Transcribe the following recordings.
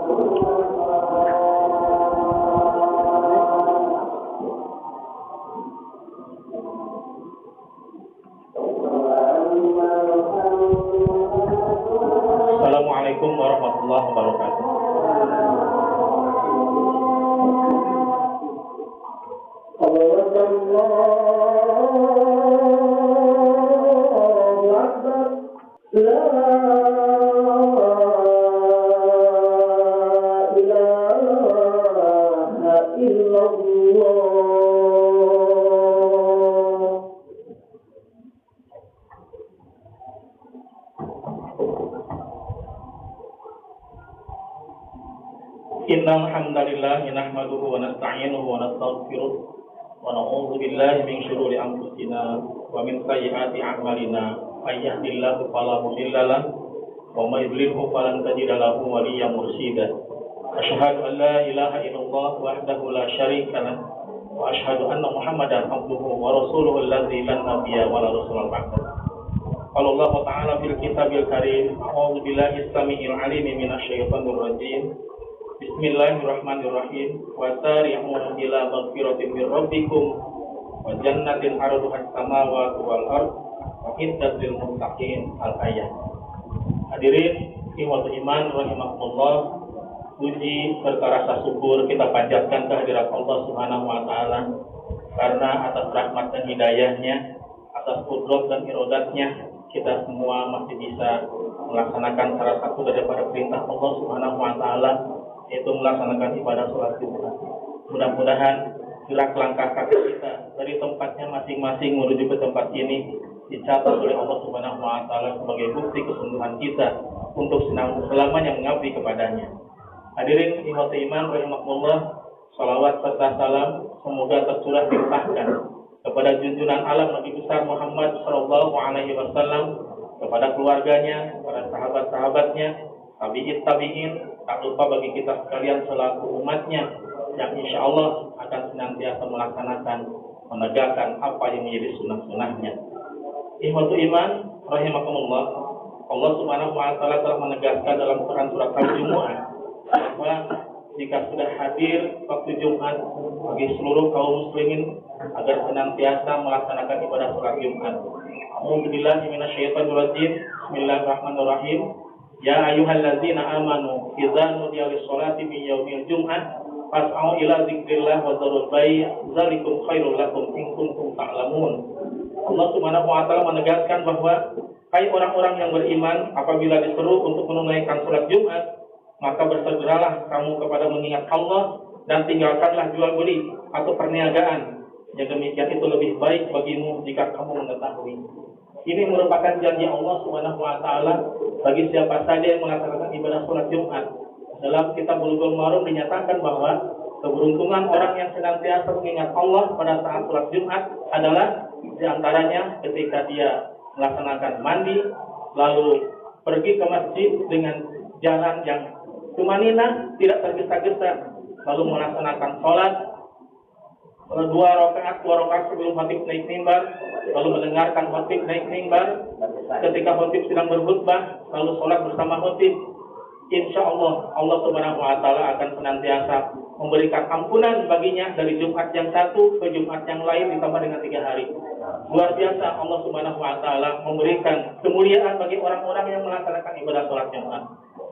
Assalamualaikum warahmatullahi wabarakatuh. Innal hamdalillah nahmaduhu wa nasta'inuhu wa nastaghfiruh wa na'udzu billahi min shururi anfusina wa min sayyiati a'malina may yahdihillahu fala mudilla lahu wa may yudlilhu falan tajida lahu waliyyan mursyida. Asyhadu an la ilaha illallah wahdahu la syarika lahu wa asyhadu anna Muhammadan abduhu wa rasuluhu allazi la nabiyya wa la rasula ba'dahu. Qala Allah ta'ala fil kitabil karim a'udzu billahi as-sami'il 'alim minasy syaithanir rajim. Bismillahirrahmanirrahim. Wa sari'u ila maghfiratin min rabbikum wa jannatin 'arduha as-samawati wal ardh wa iddat lil muttaqin. Al-ayat. Hadirin ikhwatul iman rahimakumullah, puji serta rasa syukur kita panjatkan kehadirat Allah Subhanahu wa taala karena atas rahmat dan hidayahnya, atas qudrat dan iradatnya kita semua masih bisa melaksanakan salah satu daripada perintah Allah Subhanahu wa taala, yaitu melaksanakan ibadah sholat Jumat. Mudah-mudahan gerak langkah kaki kita dari tempatnya masing-masing menuju ke tempat ini dicatat oleh Allah Subhanahu wa taala sebagai bukti kesungguhan kita untuk selamanya mengabdi kepadanya. Hadirin ikhwatul iman rahimakumullah, salawat serta salam semoga tercurah dilimpahkan kepada junjungan alam Nabi besar Muhammad sallallahu alaihi wasallam, kepada keluarganya, kepada sahabat-sahabatnya, tabi'in, tak lupa bagi kita sekalian selaku umatnya yang insya Allah akan senantiasa melaksanakan, menegakkan apa yang menjadi sunnah-sunnahnya. Ikhwatul iman rahimakumullah, Allah Subhanahu wa taala telah menegaskan dalam Quran surat Al-Jumu'ah bahwa jika sudah hadir waktu Jumat bagi seluruh kaum muslimin agar senantiasa melaksanakan ibadah sholat Jumat. A'udzubillahi minasyaitonir rajim. Bismillahirrahmanirrahim. Ya ayyuhalladzina amanu idza nudiya lis-sholati min yaumil jum'ah fas'au ila dzikrillah wa dzarul bai' dzalikum khairul lakum in kuntum ta'lamun. Allah Subhanahu wa taala menegaskan bahwa hai orang-orang yang beriman, apabila diseru untuk menunaikan salat Jumat, maka bersegeralah kamu kepada mengingat Allah dan tinggalkanlah jual beli atau perniagaan. Yang demikian itu lebih baik bagimu jika kamu mengetahui. Ini merupakan janji Allah Subhanahu wa taala bagi siapa saja yang melaksanakan ibadah salat Jumat. Dalam kitab Bulughul Maram dinyatakan bahwa keberuntungan orang yang senantiasa mengingat Allah pada saat salat Jumat adalah di antaranya ketika dia melaksanakan mandi lalu pergi ke masjid dengan jalan yang tumaninah, tidak tergesa-gesa, lalu melaksanakan sholat 2 rakaat sebelum khatib naik mimbar, lalu mendengarkan khatib naik mimbar, ketika khatib sedang berkhutbah, lalu sholat bersama khatib. Insya Allah, Allah Subhanahu wa taala akan senantiasa memberikan ampunan baginya dari Jumat yang satu ke Jumat yang lain ditambah dengan 3 hari. Luar biasa, Allah Subhanahu wa taala memberikan kemuliaan bagi orang-orang yang melaksanakan ibadah sholat Jumat.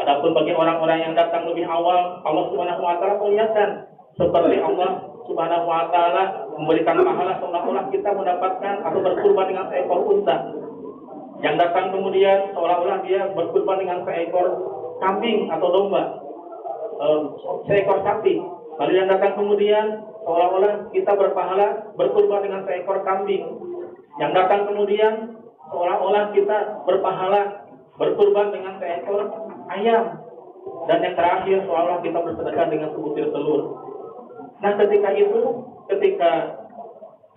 Adapun bagi orang-orang yang datang lebih awal, Allah Subhanahu wa taala perlihatkan seperti Allah Subhanahu wa taala memberikan pahala seolah-olah kita mendapatkan atau berkurban dengan seekor unta. Yang datang kemudian seolah-olah dia berkurban dengan seekor kambing atau domba, seekor sapi. Lalu yang datang kemudian seolah-olah kita berpahala berkurban dengan seekor kambing. Yang datang kemudian seolah-olah kita berpahala berkurban dengan seekor ayam. Dan yang terakhir seolah-olah kita bersedekah dengan sebutir telur. Nah ketika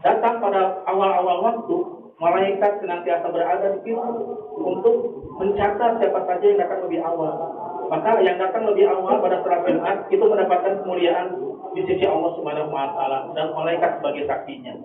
datang pada awal-awal waktu, malaikat senantiasa berada di situ untuk mencatat siapa saja yang datang lebih awal. Maka yang datang lebih awal pada salat Jumat itu mendapatkan kemuliaan di sisi Allah Subhanahu wa taala dan malaikat sebagai saksinya.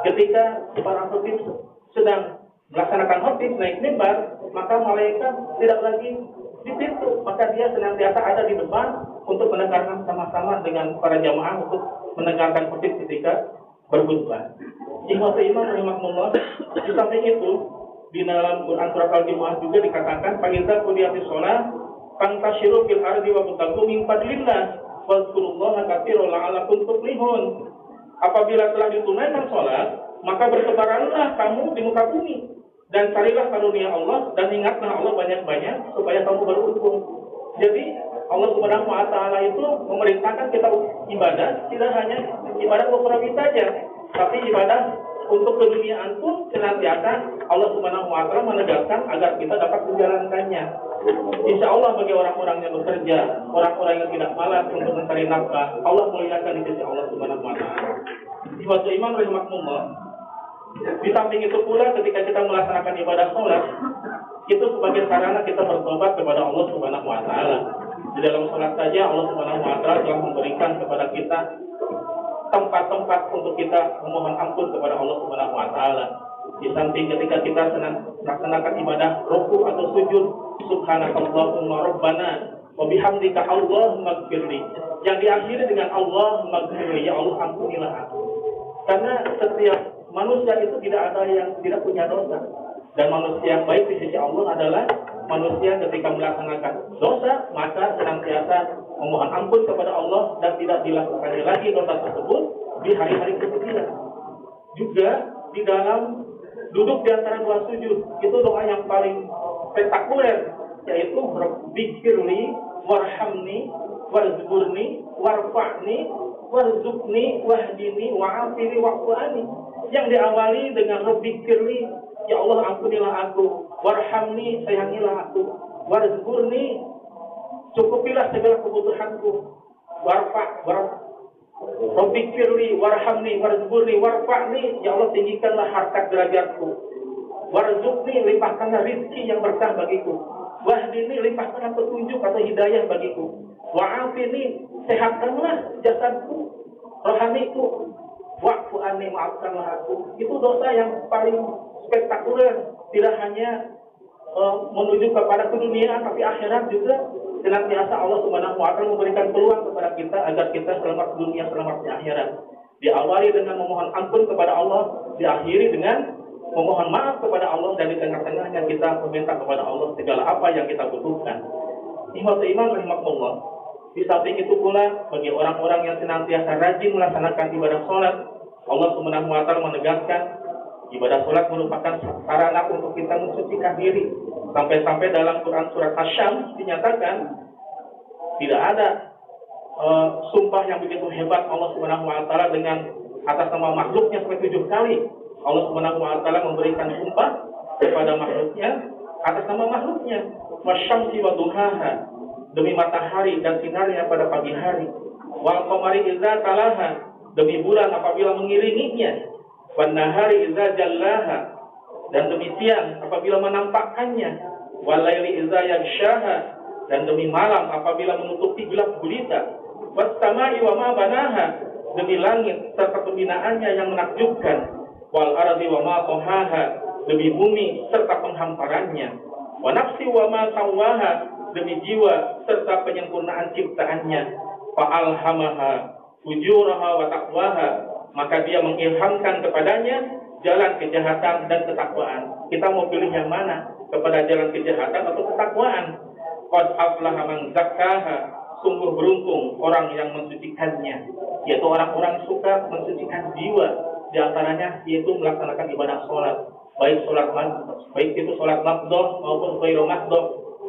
Ketika para khatib sedang melaksanakan khatib naik mimbar, maka malaikat tidak lagi di situ, maka dia senantiasa ada di depan untuk mendengarkan sama-sama dengan para jamaah untuk mendengarkan khutbah ketika berkhutbah. Ikhwati iman rahimakumullah, di samping itu di dalam Quran surah Al-Jumu'ah juga dikatakan fa'idza qudiyatis shalah fantashiru fil ardi wabtaghu min fadlillah wazkurullaha katsiran la'allakum tuflihun. Apabila telah ditunaikan sholat, maka bertebaranlah kamu di muka bumi dan carilah karunia Allah dan ingatlah Allah banyak-banyak supaya kamu beruntung. Jadi Allah Subhanahu wa taala itu memerintahkan kita ibadah, tidak hanya ibadah ukhrawi saja, tapi ibadah untuk keduniaan pun senantiasa Allah Subhanahu wa taala menegaskan agar kita dapat menjalankannya. Insya Allah bagi orang-orang yang bekerja, orang-orang yang tidak malas untuk mencari nafkah, Allah muliakan di sisi Allah Subhanahu wa taala. Ikhwati iman rahimakumullah, di samping itu pula ketika kita melaksanakan ibadah sholat, itu sebagai sarana kita bertobat kepada Allah Subhanahu wa taala. Di dalam sholat saja Allah Subhanahu wa taala telah memberikan kepada kita tempat-tempat untuk kita memohon ampun kepada Allah Subhanahu wa taala. Di samping ketika kita melaksanakan ibadah ruku atau sujud, subhanakallahumma rabbana wa bihamdika Allahumma ighfirli, yang diakhiri dengan Allahumma ighfirli, ya Allah ampunilah aku. Karena setiap manusia itu tidak ada yang tidak punya dosa, dan manusia yang baik di sisi Allah adalah manusia ketika melaksanakan dosa maka senantiasa memohon ampun kepada Allah dan tidak dilakukan lagi dosa tersebut di hari-hari kemudian. Juga di dalam duduk di antara dua sujud, itu doa yang paling spektakuler, yaitu Rabbikfirli warhamni warzuqni warfa'ni warzuqni wahdini wa'afini wa'fu'ani, yang diawali dengan Rabbikfirli, ya Allah ampunilah aku, warhamni sayangilah aku, warzuqni cukupilah segala kebutuhanku, Rabbikfirli warhamni warzuqni warfa'ni, ya Allah tinggikanlah harkat derajatku, warzuqni limpahkanlah rizki yang berkah bagiku, wahdini limpahkanlah petunjuk atau hidayah bagiku, wa'afini sehatkanlah jasadku, rohaniku, wa'fu'ani maafkanlah aku. Itu dosa yang paling spektakuler, tidak hanya menuju kepada keduniaan tapi akhirat juga. Senantiasa Allah Subhanahu wa taala memberikan peluang kepada kita agar kita selamat dunia, selamat di akhirat. Diawali dengan memohon ampun kepada Allah, diakhiri dengan memohon maaf kepada Allah, dan di tengah-tengahnya kita meminta kepada Allah segala apa yang kita butuhkan. Ikhwati iman rahimakumullah. Di samping itu pula bagi orang-orang yang senantiasa rajin melaksanakan ibadah sholat, Allah Subhanahu wa taala menegaskan ibadah sholat merupakan sarana untuk kita mensucikan diri. Sampai-sampai dalam Quran surat Asy-Syams dinyatakan tidak ada sumpah yang begitu hebat Allah Subhanahu wa taala dengan atas nama makhluknya sampai 7 kali. Allah Subhanahu wa taala memberikan sumpah kepada makhluknya atas nama makhluknya. Wasyamsi wa duhaha, demi matahari dan sinarnya pada pagi hari. Wal qamari idza talaha, demi bulan apabila mengiringinya. Wan nahari idza jallaha, dan demi siang apabila menampakkannya. Wal laili idza yaghshaha, dan demi malam apabila menutupi gelap gulita. Was samai wa ma banaha, demi langit serta pembinaannya yang menakjubkan. Wal ardi wa ma tahaha, demi bumi serta penghamparannya. Wa nafsi wa ma sawwaha, demi jiwa serta penyempurnaan ciptaannya. Fa alhamaha fujuraha wa taqwaha, maka dia mengilhamkan kepadanya jalan kejahatan dan ketakwaan. Kita mau pilih yang mana? Kepada jalan kejahatan atau ketakwaan? Qad aflaha man zakkaha, sungguh beruntung orang yang mensucikannya, yaitu orang-orang suka mensucikan jiwa, di antaranya yaitu melaksanakan ibadah sholat, baik itu sholat maqdhah maupun ghairu maqdhah,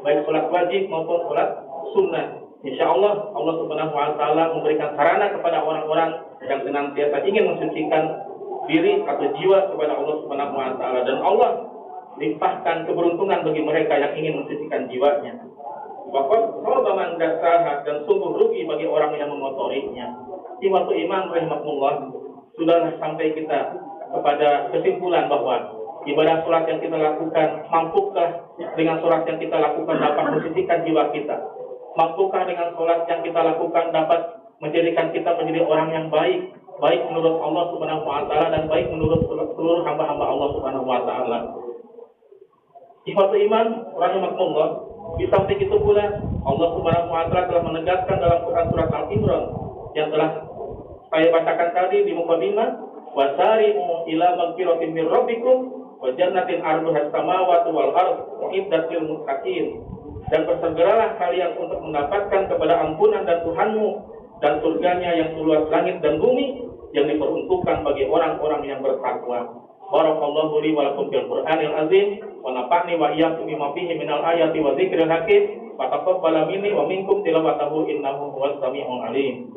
baik sholat wajib maupun sholat sunnah. Insya Allah Allah Subhanahu wa taala memberikan sarana kepada orang-orang yang senantiasa ingin mensucikan diri atau jiwa kepada Allah Subhanahu wa taala, dan Allah limpahkan keberuntungan bagi mereka yang ingin mensucikan jiwanya. Waqad khaba man dassaha, dan sungguh rugi bagi orang yang mengotorinya. Ikhwatu iman rahimakumullah, sudahlah sampai kita kepada kesimpulan bahwa ibadah sholat yang kita lakukan, mampukah dengan sholat yang kita lakukan dapat mensucikan jiwa kita? Mampukah dengan sholat yang kita lakukan dapat menjadikan kita menjadi orang yang baik, baik menurut Allah Subhanahu wa taala dan baik menurut seluruh hamba-hamba Allah Subhanahu wa taala? Ikhwatu iman rahimakumullah, Di samping itu pula Allah Subhanahu wa taala telah menegaskan dalam Quran surat Al-Imran yang telah saya bacakan tadi di mukadimah, wasari'u ila magfiratin min rabbikum wa jannatin 'arduha as-samawati wal ardh uiddat lil muttaqin. Dan bersegeralah kalian untuk mendapatkan kepada ampunan dan Tuhanmu dan surganya yang seluas langit dan bumi yang diperuntukkan bagi orang-orang yang bertakwa. Barakallahu li wa lakum fil Qur'anil azim wa nafa'ni wa iyyakum bima fihi minal ayati wa dzikril hakim wa taqabbal minni wa minkum tilawatahu innahu huwas samiul alim.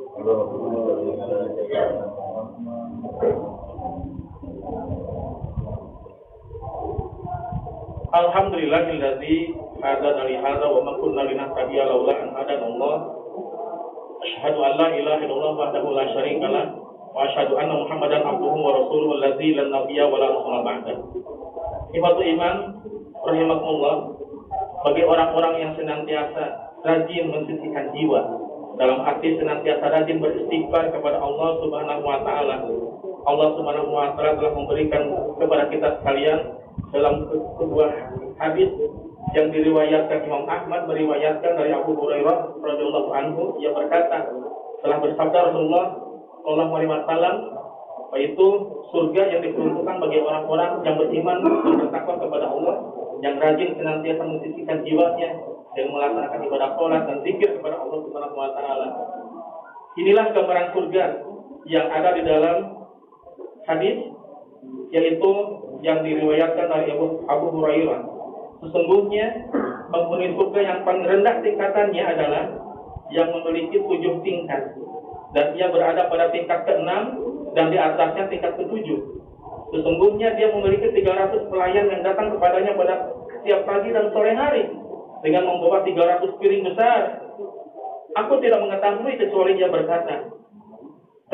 Alhamdulillahilladzi hadana li hadza wa ma kunna linahtadiya laula an hadana Allah. Asyhadu an la ilaha illallah wahdahu la syarika lah wa asyhadu anna Muhammadan abduhu wa rasuluhu allazi la nabiyya wa la rasula ba'da. Ikhwatul iman rahimakumullah, bagi orang-orang yang senantiasa rajin mensucikan jiwa, dalam arti senantiasa rajin beristighfar kepada Allah Subhanahu wa taala. Allah Subhanahu wa taala telah memberikan kepada kita sekalian dalam sebuah hadis yang diriwayatkan Imam Ahmad, meriwayatkan dari Abu Hurairah radhiyallahu anhu, ia berkata, telah bersabda Rasulullah sallallahu alaihi wasallam, yaitu surga yang diperuntukkan bagi orang-orang yang beriman dan bertakwa kepada Allah, yang rajin senantiasa mensucikan jiwanya dan melaksanakan ibadah salat dan zikir kepada Allah Subhanahu wa taala. Inilah gambaran surga yang ada di dalam hadis, yaitu yang diriwayatkan dari Abu Hurairah. Sesungguhnya penghuni surga yang paling rendah tingkatannya adalah yang memiliki 7 tingkat, dan ia berada pada tingkat ke-6 dan di atasnya tingkat ke-7. Sesungguhnya dia memiliki 300 pelayan yang datang kepadanya pada setiap pagi dan sore hari dengan membawa 300 piring besar. Aku tidak mengetahui kecuali dia berkata,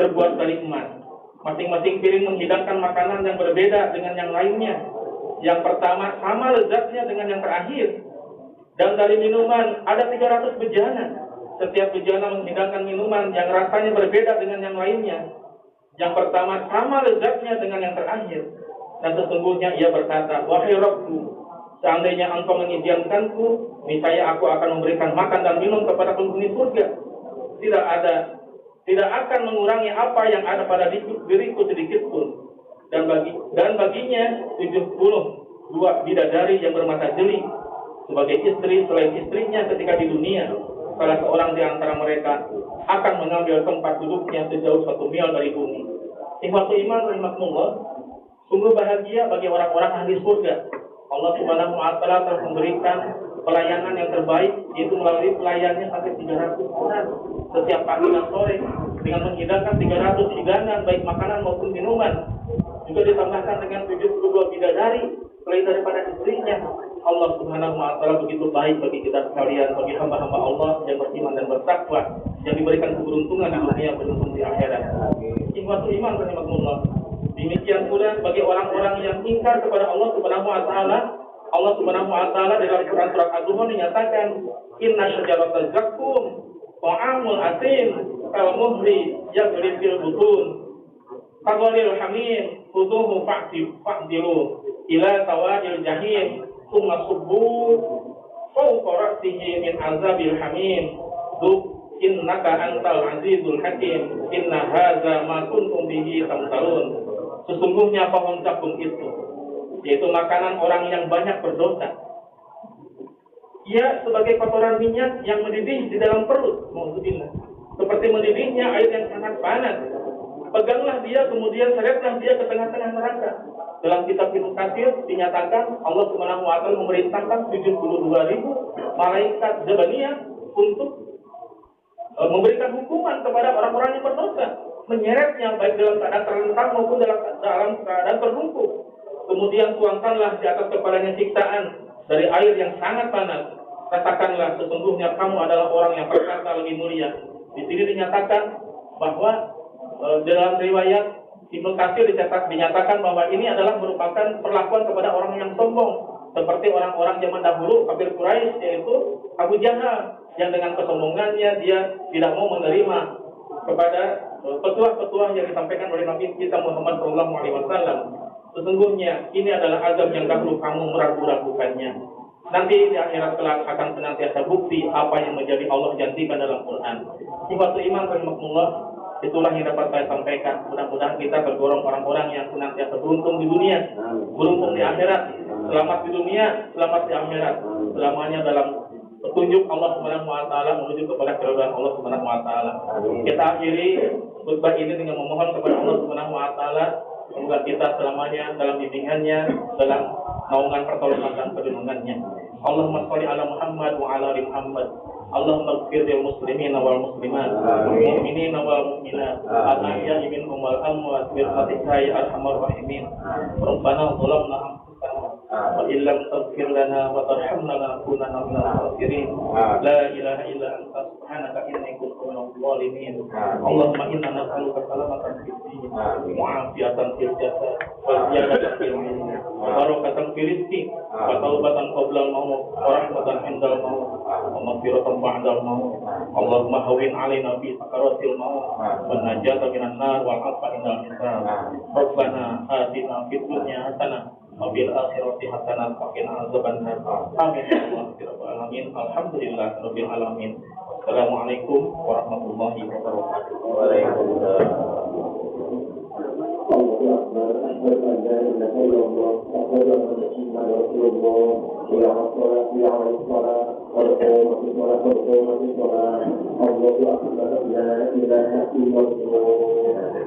terbuat dari emas. Masing-masing piring menghidangkan makanan yang berbeda dengan yang lainnya. Yang pertama sama lezatnya dengan yang terakhir. Dan dari minuman ada 300 bejana. Setiap bejana menghidangkan minuman yang rasanya berbeda dengan yang lainnya. Yang pertama sama lezatnya dengan yang terakhir. Dan sesungguhnya ia berkata, wahai Rabbku, seandainya engkau mengizinkanku, niscaya aku akan memberikan makan dan minum kepada penghuni surga. Tidak akan mengurangi apa yang ada pada diriku sedikit pun. Dan baginya 72 bidadari yang bermata jeli sebagai istri selain istrinya ketika di dunia. Salah seorang di antara mereka akan mengambil tempat duduknya sejauh 1 mil dari bumi. Ikhwatul iman rahimakumullah, sungguh bahagia bagi orang-orang ahli surga. Allah Subhanahu wa taala telah memberikan pelayanan yang terbaik, yaitu melalui pelayannya sampai 300 orang setiap pagi dan sore dengan menghidangkan 300 hidangan baik makanan maupun minuman. Juga ditambahkan dengan 72 bidadari selain daripada istrinya. Allah Subhanahu wa taala begitu baik bagi kita sekalian, bagi hamba-hamba Allah yang beriman dan bertakwa, yang diberikan keberuntungan di dunia, beruntung di akhirat. Ikhwatul iman rahimakumullah. Demikian pula bagi orang-orang yang ingkar kepada Allah Subhanahu wa taala, Allah Subhanahu wa taala dalam Quran surat Az-Zumar menyatakan, inna syajaratal zaqqum ta'amul asim kal-muhli yaghli fil butun fadlil hamim khuduhu fa'dilu ila sawadil jahim thumma subbu fawqa ra'sihi min azabil hamim duk innaka antal azizul hakim inna hadza ma kuntum bihi tamtarun. Sesungguhnya pohon zakum itu, yaitu makanan orang yang banyak berdosa, ia sebagai kotoran minyak yang mendidih di dalam perut, seperti mendidihnya air yang sangat panas. Peganglah dia, kemudian seretlah dia ke tengah-tengah neraka. Dalam kitab Ibnu Katsir dinyatakan Allah Subhanahu wa taala memerintahkan 72.000 malaikat Jabaniyah untuk memberikan hukuman kepada orang-orang yang berdosa, menyeretnya baik dalam keadaan terlentang maupun dalam keadaan terbungkuk. Kemudian tuangkanlah di atas kepalanya siksaan dari air yang sangat panas. Katakanlah, sesungguhnya kamu adalah orang yang berkata lebih mulia. Di sini dinyatakan bahwa dalam riwayat Ibnu Katsir dinyatakan bahwa ini adalah merupakan perlakuan kepada orang yang sombong, seperti orang-orang zaman dahulu kafir Quraisy, yaitu Abu Jahal, yang dengan kesombongannya dia tidak mau menerima kepada petuah-petuah yang disampaikan oleh Nabi kita Muhammad SAW. Sesungguhnya ini adalah azab yang dahulu kamu meragu-ragukannya. Nanti di akhirat kelak akan senantiasa bukti apa yang menjadi Allah janjikan dalam Quran. Ikhwatul iman rahimakumullah, itulah yang dapat saya sampaikan. Mudah-mudahan kita tergolong orang-orang yang senantiasa beruntung di dunia, beruntung di akhirat, selamat di dunia, selamat di akhirat, selamanya dalam petunjuk Allah Subhanahu wa taala menuju kepada keridhaan Allah Subhanahu wa taala. Kita akhiri khutbah ini dengan memohon kepada Allah Subhanahu wa taala semoga kita selamanya dalam bimbingannya, dalam naungan pertolongan dan perlindungannya. Allahumma sholli ala Muhammad wa ala ali Muhammad. Allahumma ighfir lil muslimin wal muslimat, wal mu'minin wal mu'minat, al-ahya'i minhum wal amwat bi rahmatika ya arhamar rahimin. Rabbana zalamna anfusana wa illam taghfir lana wa tarhamna lanakunanna minal khasirin. La ilaha illa anta subhanaka inni kuntu minadh dhalimin. Allahumma inna nas'aluka salamatan fid din wa 'afiyatan fil jasad wa ziyadatan fil ilmi wa barakatan fil rizqi wa taubatan qabla al-maut wa rahmatan 'inda al-maut wa maghfiratan ba'da al-maut. Allahumma hawwin 'alaina fi sakaratil maut wa najata minan nar wal 'afwa indal hisab. Rabbana atina fid dunya hasanah wa fil akhirati hasanah wa qina adzabannar. Amin ya rabbal alamin. Alhamdulillah rabbil alamin. Assalamualaikum warahmatullahi wabarakatuh. Waalaikumsalam. Allahu akbar. Asyhadu an la ilaha illallah wa asyhadu anna Muhammadar rasulullah. Ya Rasulullah, ya Rasulullah. Allahu akbar. La ilaha illallah.